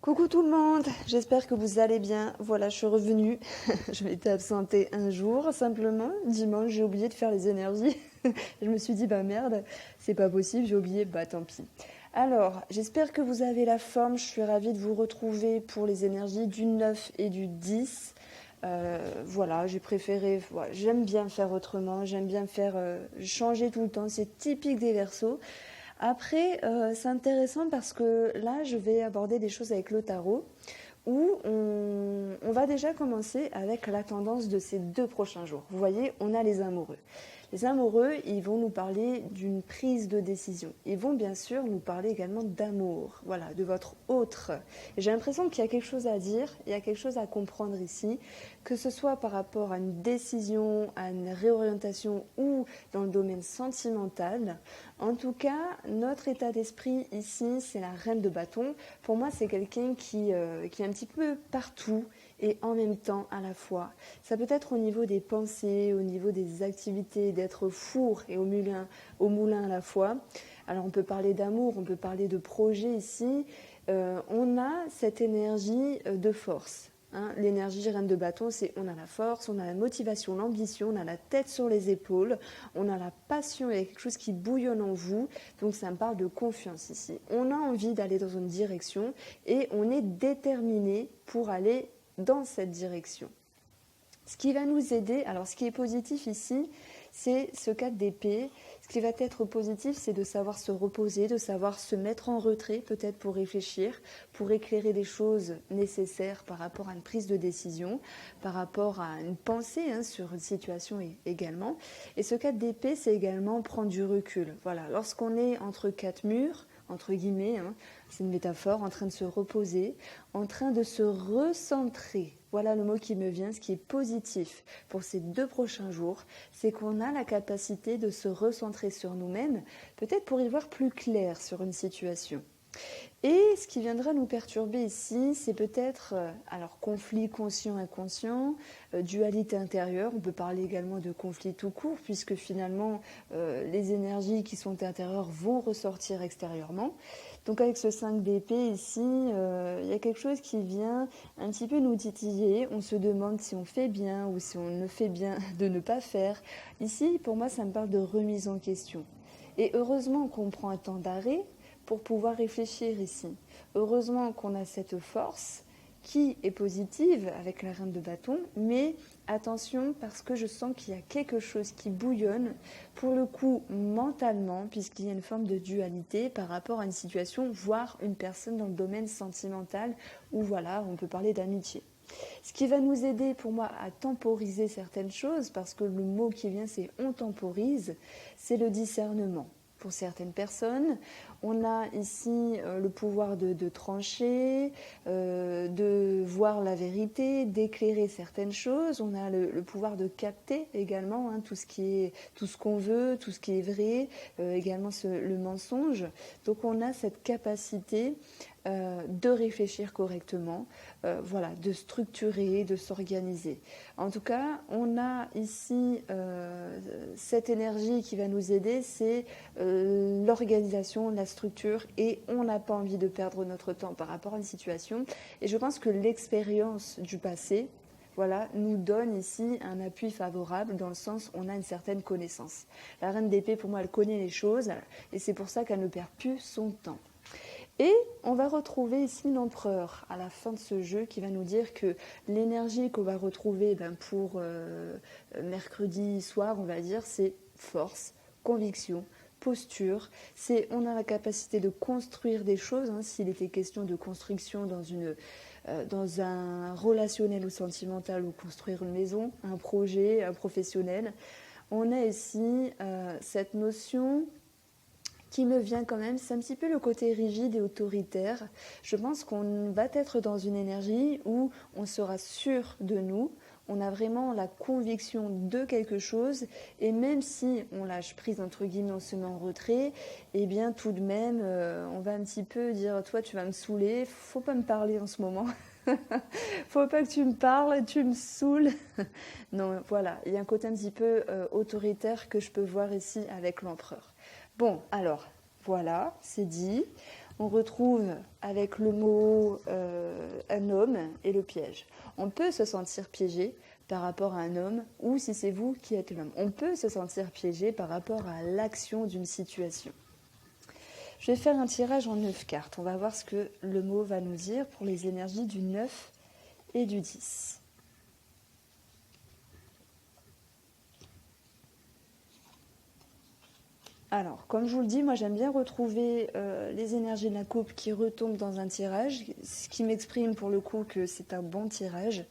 Coucou tout le monde, j'espère que vous allez bien. Voilà, je suis revenue. Je m'étais absentée un jour, simplement. Dimanche, j'ai oublié de faire les énergies. Je me suis dit, bah merde, c'est pas possible, j'ai oublié, bah tant pis. Alors, j'espère que vous avez la forme. Je suis ravie de vous retrouver pour les énergies du 9 et du 10. Voilà, j'ai préféré, voilà, j'aime bien faire autrement, j'aime bien faire changer tout le temps. C'est typique des Verseaux. Après, c'est intéressant parce que là, je vais aborder des choses avec le tarot où on va déjà commencer avec la tendance de ces 2 prochains jours. Vous voyez, on a les amoureux. Les amoureux, ils vont nous parler d'une prise de décision. Ils vont bien sûr nous parler également d'amour, voilà, de votre autre. Et j'ai l'impression qu'il y a quelque chose à dire, il y a quelque chose à comprendre ici, que ce soit par rapport à une décision, à une réorientation ou dans le domaine sentimental. En tout cas, notre état d'esprit ici, c'est la reine de bâton. Pour moi, c'est quelqu'un qui est un petit peu partout et en même temps à la fois. Ça peut être au niveau des pensées, au niveau des activités, d'être four et au moulin à la fois. Alors on peut parler d'amour, on peut parler de projet ici. On a cette énergie de force. Hein, l'énergie reine de bâton, c'est on a la force, on a la motivation, l'ambition, on a la tête sur les épaules, on a la passion, il y a quelque chose qui bouillonne en vous. Donc ça me parle de confiance ici. On a envie d'aller dans une direction et on est déterminé pour aller dans cette direction. Ce qui va nous aider, alors ce qui est positif ici, c'est ce 4 d'épée. Ce qui va être positif, c'est de savoir se reposer, de savoir se mettre en retrait, peut-être pour réfléchir, pour éclairer des choses nécessaires par rapport à une prise de décision, par rapport à une pensée sur une situation également. Et ce 4 d'épée, c'est également prendre du recul. Voilà, lorsqu'on est entre 4 murs, entre guillemets, c'est une métaphore, en train de se reposer, en train de se recentrer. Voilà le mot qui me vient. Ce qui est positif pour ces 2 prochains jours, c'est qu'on a la capacité de se recentrer sur nous-mêmes, peut-être pour y voir plus clair sur une situation. Et ce qui viendra nous perturber ici, c'est peut-être alors conflit conscient-inconscient, dualité intérieure. On peut parler également de conflit tout court, puisque finalement, les énergies qui sont intérieures vont ressortir extérieurement. Donc avec ce 5 d'épée ici, il y a quelque chose qui vient un petit peu nous titiller. On se demande si on fait bien ou si on ne fait bien de ne pas faire. Ici, pour moi, ça me parle de remise en question. Et heureusement qu'on prend un temps d'arrêt pour pouvoir réfléchir ici. Heureusement qu'on a cette force qui est positive avec la reine de bâton, mais attention parce que je sens qu'il y a quelque chose qui bouillonne, pour le coup mentalement, puisqu'il y a une forme de dualité par rapport à une situation, voire une personne dans le domaine sentimental, où voilà, on peut parler d'amitié. Ce qui va nous aider pour moi à temporiser certaines choses, parce que le mot qui vient c'est on temporise, c'est le discernement. Pour certaines personnes, on a ici le pouvoir de trancher, de voir la vérité, d'éclairer certaines choses. On a le pouvoir de capter également tout ce qu'on veut, tout ce qui est vrai, également le mensonge. Donc on a cette capacité de réfléchir correctement, voilà, de structurer, de s'organiser. En tout cas, on a ici cette énergie qui va nous aider, c'est l'organisation, la structure, et on n'a pas envie de perdre notre temps par rapport à une situation. Et je pense que l'expérience du passé, voilà, nous donne ici un appui favorable dans le sens où on a une certaine connaissance. La reine d'épée, pour moi, elle connaît les choses et c'est pour ça qu'elle ne perd plus son temps. Et on va retrouver ici l'empereur à la fin de ce jeu qui va nous dire que l'énergie qu'on va retrouver pour mercredi soir, on va dire, c'est force, conviction, posture. On a la capacité de construire des choses, s'il était question de construction dans un relationnel ou sentimental, ou construire une maison, un projet, un professionnel. On a ici cette notion qui me vient quand même, c'est un petit peu le côté rigide et autoritaire. Je pense qu'on va être dans une énergie où on sera sûr de nous, on a vraiment la conviction de quelque chose, et même si on lâche prise, entre guillemets, on se met en retrait, eh bien tout de même, on va un petit peu dire, toi tu vas me saouler, faut pas me parler en ce moment. Faut pas que tu me parles, tu me saoules. Non, voilà, il y a un côté un petit peu autoritaire que je peux voir ici avec l'empereur. Bon, alors, voilà, c'est dit. on retrouve avec le mot un homme et le piège. On peut se sentir piégé par rapport à un homme, ou si c'est vous qui êtes l'homme. On peut se sentir piégé par rapport à l'action d'une situation. Je vais faire un tirage en 9 cartes. On va voir ce que le mot va nous dire pour les énergies du 9 et du 10. Alors, comme je vous le dis, moi j'aime bien retrouver les énergies de la coupe qui retombent dans un tirage, ce qui m'exprime pour le coup que c'est un bon tirage.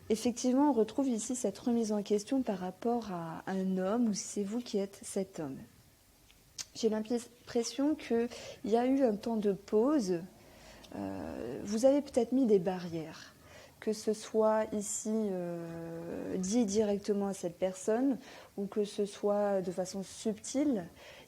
Effectivement, on retrouve ici cette remise en question par rapport à un homme, ou si c'est vous qui êtes cet homme. J'ai l'impression qu'il y a eu un temps de pause. Vous avez peut-être mis des barrières, que ce soit ici dit directement à cette personne ou que ce soit de façon subtile.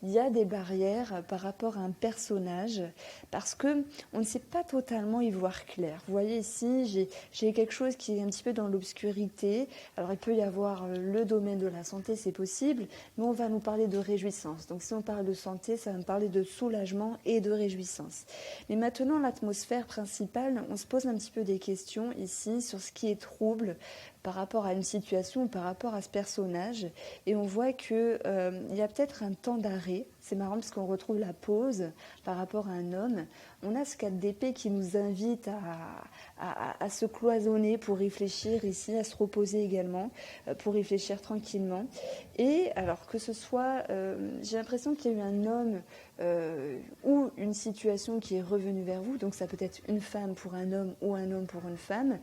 Il y a des barrières par rapport à un personnage parce que on ne sait pas totalement y voir clair. Vous voyez ici, j'ai quelque chose qui est un petit peu dans l'obscurité. Alors il peut y avoir le domaine de la santé, c'est possible, mais on va nous parler de réjouissance. Donc si on parle de santé, ça va nous parler de soulagement et de réjouissance. Mais maintenant, l'atmosphère principale, on se pose un petit peu des questions ici sur ce qui est trouble par rapport à une situation, par rapport à ce personnage. Et on voit qu'il y a peut-être un temps d'arrêt. C'est marrant parce qu'on retrouve la pause par rapport à un homme. On a ce 4 d'épée qui nous invite à se cloisonner pour réfléchir ici, à se reposer également, pour réfléchir tranquillement. Et alors que ce soit, j'ai l'impression qu'il y a eu un homme ou une situation qui est revenue vers vous. Donc ça peut être une femme pour un homme ou un homme pour une femme.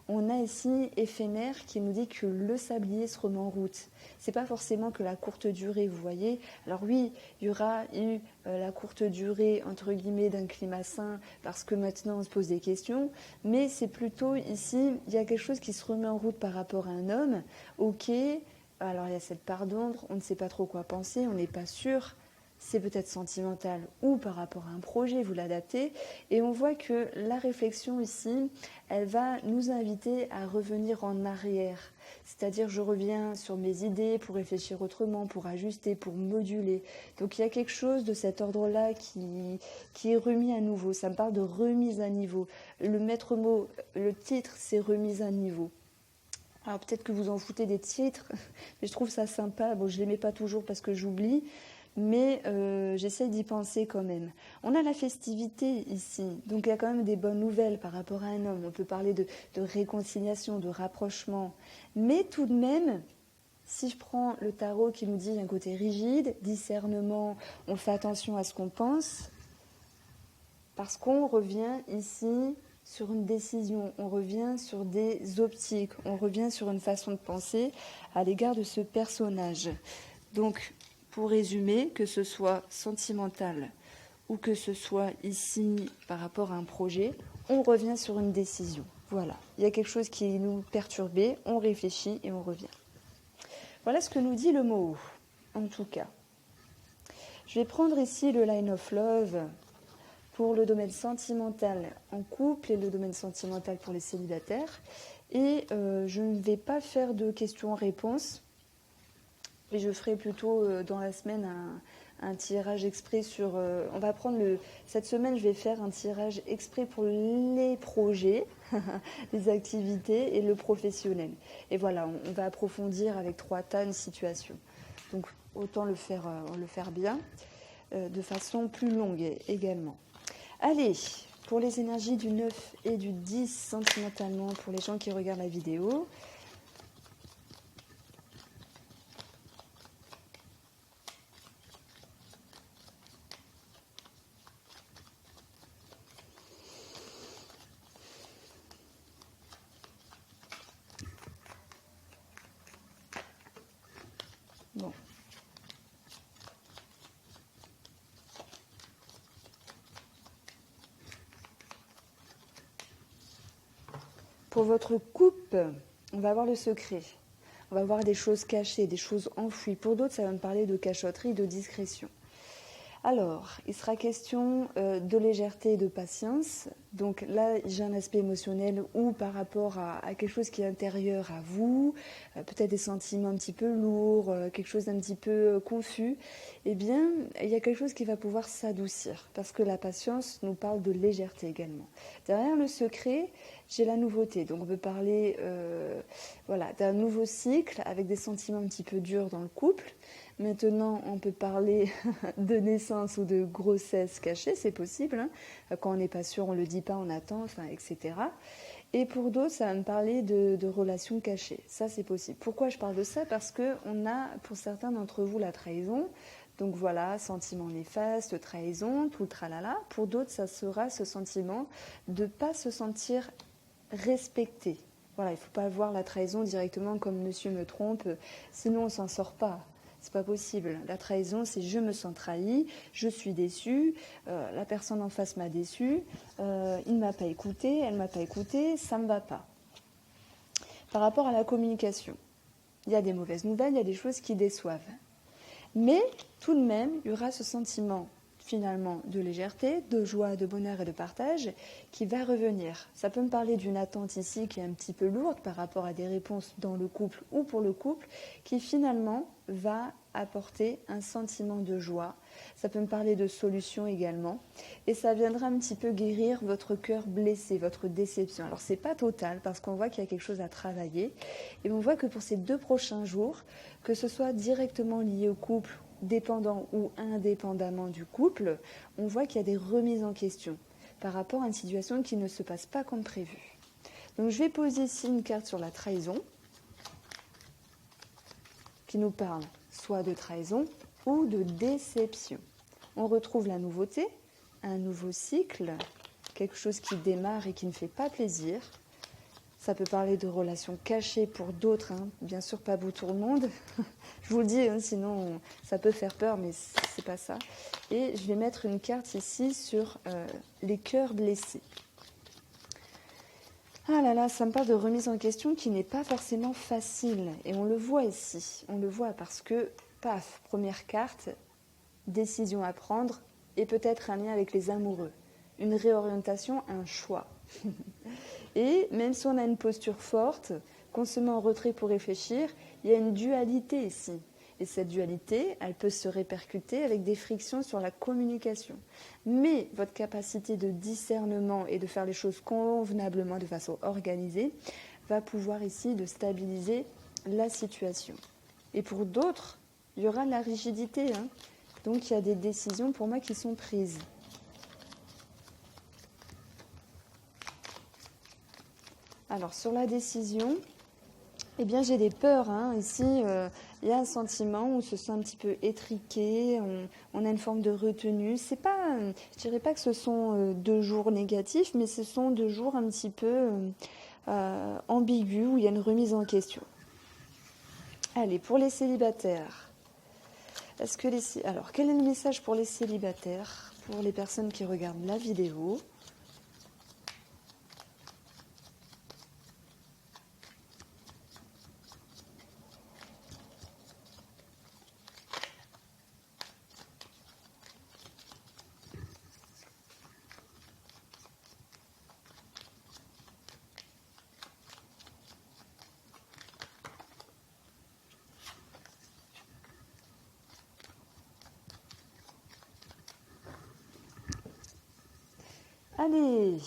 On a ici éphémère qui nous dit que le sablier se remet en route. C'est pas forcément que la courte durée, vous voyez. Alors oui, il y aura eu la courte durée entre guillemets d'un climat sain parce que maintenant on se pose des questions, mais c'est plutôt ici il y a quelque chose qui se remet en route par rapport à un homme. Ok, alors il y a cette part d'ombre, on ne sait pas trop quoi penser, on n'est pas sûr. C'est peut-être sentimental ou par rapport à un projet, vous l'adaptez. Et on voit que la réflexion ici, elle va nous inviter à revenir en arrière. C'est-à-dire, je reviens sur mes idées pour réfléchir autrement, pour ajuster, pour moduler. Donc, il y a quelque chose de cet ordre-là qui est remis à nouveau. Ça me parle de remise à niveau. Le maître mot, le titre, c'est remise à niveau. Alors, peut-être que vous en foutez des titres, mais je trouve ça sympa. Bon, je ne les mets pas toujours parce que j'oublie. Mais j'essaye d'y penser quand même. On a la festivité ici, donc il y a quand même des bonnes nouvelles par rapport à un homme. On peut parler de réconciliation, de rapprochement. Mais tout de même, si je prends le tarot qui nous dit un côté rigide, discernement, on fait attention à ce qu'on pense, parce qu'on revient ici sur une décision, on revient sur des optiques, on revient sur une façon de penser à l'égard de ce personnage. Donc, pour résumer, que ce soit sentimental ou que ce soit ici par rapport à un projet, on revient sur une décision. Voilà, il y a quelque chose qui nous perturbait, on réfléchit et on revient. Voilà ce que nous dit le mot, en tout cas. Je vais prendre ici le Line of Love pour le domaine sentimental en couple et le domaine sentimental pour les célibataires. Et je ne vais pas faire de questions-réponses. Et je ferai plutôt dans la semaine un tirage exprès sur... on va prendre cette semaine, je vais faire un tirage exprès pour les projets, les activités et le professionnel. Et voilà, on va approfondir avec 3 tas une situation. Donc autant le faire bien, de façon plus longue également. Allez, pour les énergies du 9 et du 10 sentimentalement, pour les gens qui regardent la vidéo... Bon. Pour votre coupe, on va avoir le secret. On va voir des choses cachées, des choses enfouies. Pour d'autres, ça va me parler de cachotterie, de discrétion. Alors, il sera question de légèreté et de patience. Donc là, j'ai un aspect émotionnel ou par rapport à quelque chose qui est intérieur à vous, peut-être des sentiments un petit peu lourds, quelque chose d'un petit peu confus. Eh bien, il y a quelque chose qui va pouvoir s'adoucir parce que la patience nous parle de légèreté également. Derrière le secret, j'ai la nouveauté. Donc on peut parler voilà, d'un nouveau cycle avec des sentiments un petit peu durs dans le couple. Maintenant, on peut parler de naissance ou de grossesse cachée, c'est possible. Hein. Quand on n'est pas sûr, on ne le dit pas, on attend, enfin, etc. Et pour d'autres, ça va me parler de relations cachées. Ça, c'est possible. Pourquoi je parle de ça? Parce qu'on a, pour certains d'entre vous, la trahison. Donc voilà, sentiment néfaste, trahison, tout le tralala. Pour d'autres, ça sera ce sentiment de ne pas se sentir respecté. Voilà, il ne faut pas voir la trahison directement comme monsieur me trompe, sinon on ne s'en sort pas. C'est pas possible. La trahison, c'est je me sens trahi, je suis déçue, la personne en face m'a déçue, il ne m'a pas écouté, elle ne m'a pas écouté, ça ne me va pas. Par rapport à la communication, il y a des mauvaises nouvelles, il y a des choses qui déçoivent. Mais tout de même, il y aura ce sentiment finalement de légèreté, de joie, de bonheur et de partage qui va revenir. Ça peut me parler d'une attente ici qui est un petit peu lourde par rapport à des réponses dans le couple ou pour le couple qui finalement va apporter un sentiment de joie. Ça peut me parler de solutions également et ça viendra un petit peu guérir votre cœur blessé, votre déception. Alors c'est pas total parce qu'on voit qu'il y a quelque chose à travailler et on voit que pour ces 2 prochains jours, que ce soit directement lié au couple dépendant ou indépendamment du couple, on voit qu'il y a des remises en question par rapport à une situation qui ne se passe pas comme prévu. Donc je vais poser ici une carte sur la trahison qui nous parle soit de trahison ou de déception. On retrouve la nouveauté, un nouveau cycle, quelque chose qui démarre et qui ne fait pas plaisir. Ça peut parler de relations cachées pour d'autres, hein. Bien sûr pas pour tout le monde. Je vous le dis, hein, sinon ça peut faire peur, mais c'est pas ça. Et je vais mettre une carte ici sur les cœurs blessés. Ah là là, ça me parle de remise en question qui n'est pas forcément facile. Et on le voit ici. On le voit parce que, paf, première carte, décision à prendre et peut-être un lien avec les amoureux. Une réorientation, un choix. Et même si on a une posture forte, qu'on se met en retrait pour réfléchir, il y a une dualité ici. Et cette dualité, elle peut se répercuter avec des frictions sur la communication. Mais votre capacité de discernement et de faire les choses convenablement, de façon organisée, va pouvoir ici de stabiliser la situation. Et pour d'autres, il y aura de la rigidité. Hein. Donc il y a des décisions pour moi qui sont prises. Alors, sur la décision, eh bien, j'ai des peurs. Hein. Ici, il y a un sentiment où on se sent un petit peu étriqué, on a une forme de retenue. C'est pas, je dirais pas que ce sont 2 jours négatifs, mais ce sont 2 jours un petit peu ambigus, où il y a une remise en question. Allez, pour les célibataires. Alors, quel est le message pour les célibataires, pour les personnes qui regardent la vidéo ? Allez,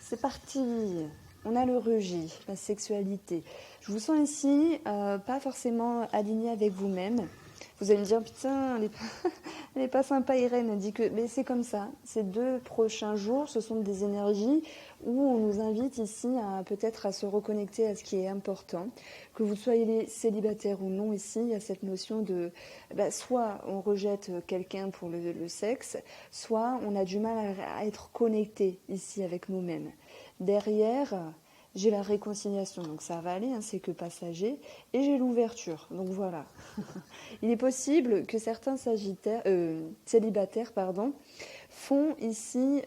c'est parti. On a le rejet, la sexualité. Je vous sens ici pas forcément aligné avec vous-même. Vous allez me dire, putain, elle est pas sympa Irène. Elle dit que, mais c'est comme ça. Ces 2 prochains jours, ce sont des énergies où on nous invite ici à peut-être à se reconnecter à ce qui est important. Que vous soyez célibataire ou non ici, il y a cette notion de, soit on rejette quelqu'un pour le sexe, soit on a du mal à être connecté ici avec nous-mêmes. Derrière, j'ai la réconciliation, donc ça va aller, hein, c'est que passager, et j'ai l'ouverture, donc voilà. Il est possible que certains célibataires font ici,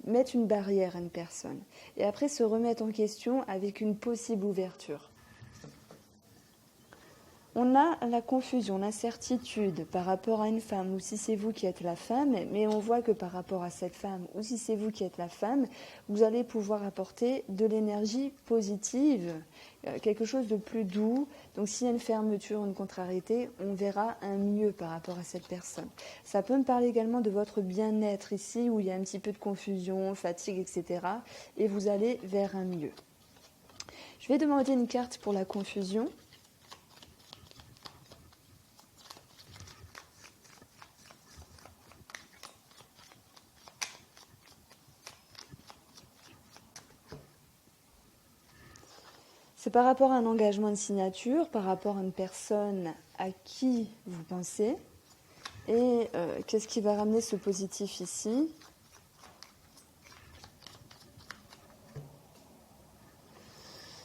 mettent une barrière à une personne, et après se remettent en question avec une possible ouverture. On a la confusion, l'incertitude par rapport à une femme, ou si c'est vous qui êtes la femme, mais on voit que par rapport à cette femme, ou si c'est vous qui êtes la femme, vous allez pouvoir apporter de l'énergie positive, quelque chose de plus doux. Donc s'il y a une fermeture, une contrariété, on verra un mieux par rapport à cette personne. Ça peut me parler également de votre bien-être ici, où il y a un petit peu de confusion, fatigue, etc. Et vous allez vers un mieux. Je vais demander une carte pour la confusion. C'est par rapport à un engagement de signature, par rapport à une personne à qui vous pensez. Et qu'est-ce qui va ramener ce positif ici ?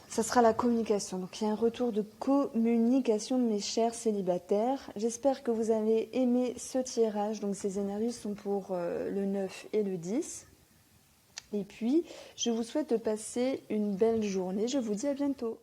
Ça sera la communication. Donc il y a un retour de communication de mes chers célibataires. J'espère que vous avez aimé ce tirage. Donc ces énergies sont pour le 9 et le 10. Et puis, je vous souhaite de passer une belle journée. Je vous dis à bientôt.